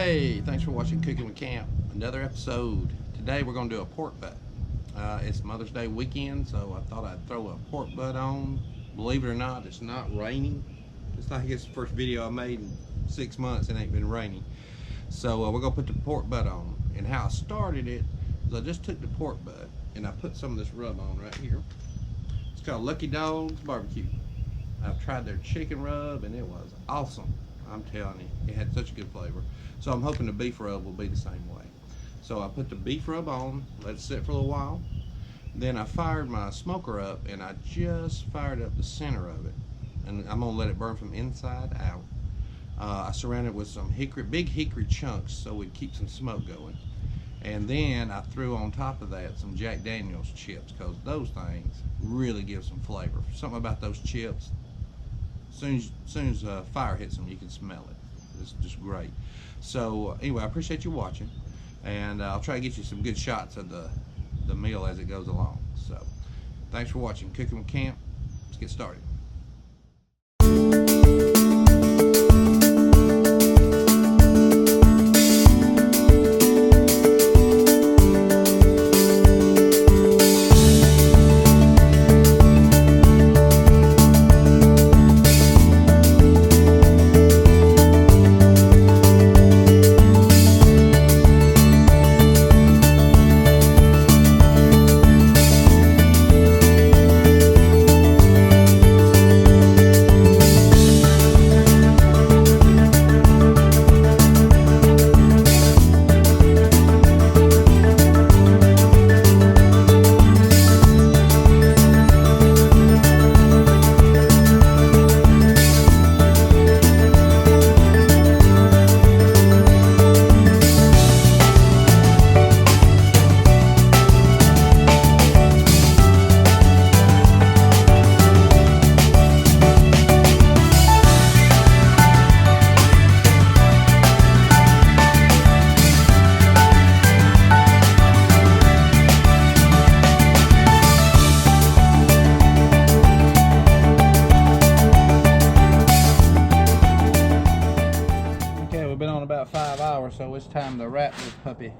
Hey, thanks for watching Cooking with Camp. Another episode. Today we're going to do a pork butt. It's Mother's Day weekend, so I thought I'd throw a pork butt on. Believe it or not, it's not raining. It's like it's the first video I made in 6 months and it ain't been raining. So we're going to put the pork butt on. And how I started it is I just took the pork butt and I put some of this rub on right here. It's called Lucky Dog's Barbecue. I've tried their chicken rub and it was awesome. I'm telling you, it had such a good flavor. So I'm hoping the beef rub will be the same way. So I put the beef rub on, let it sit for a little while. Then I fired my smoker up and I just fired up the center of it. And I'm gonna let it burn from inside out. I surrounded it with some big hickory chunks so it'd keep some smoke going. And then I threw on top of that some Jack Daniel's chips, because those things really give some flavor. Something about those chips, as soon as fire hits them, you can smell it. It's just great. So anyway, I appreciate you watching, and I'll try to get you some good shots of the meal as it goes along. So thanks for watching Cooking with Camp. Let's get started. Been on about 5 hours, so it's time to wrap this puppy.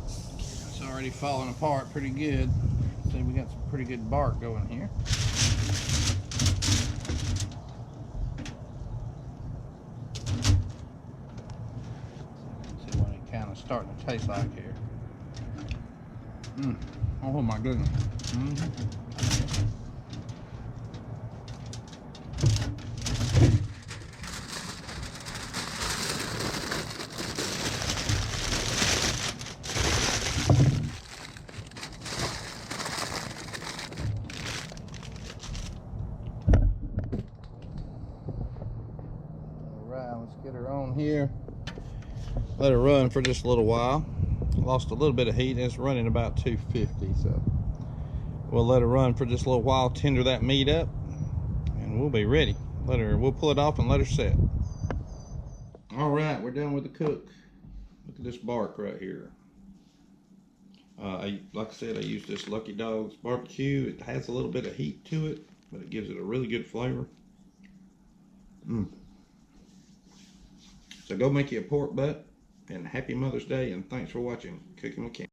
It's already falling apart pretty good. See, we got some pretty good bark going here. Kind of starting to taste like here. Oh my goodness. Alright, let's get her on here. Let her run for just a little while. Lost a little bit of heat, and it's running about 250, so we'll let her run for just a little while, tender that meat up, and we'll be ready. We'll pull it off and let her set. All right, we're done with the cook. Look at this bark right here. Like I said, I use this Lucky Dog's Barbecue. It has a little bit of heat to it, but it gives it a really good flavor. So go make you a pork butt. And happy Mother's Day, and thanks for watching Cooking with Camp.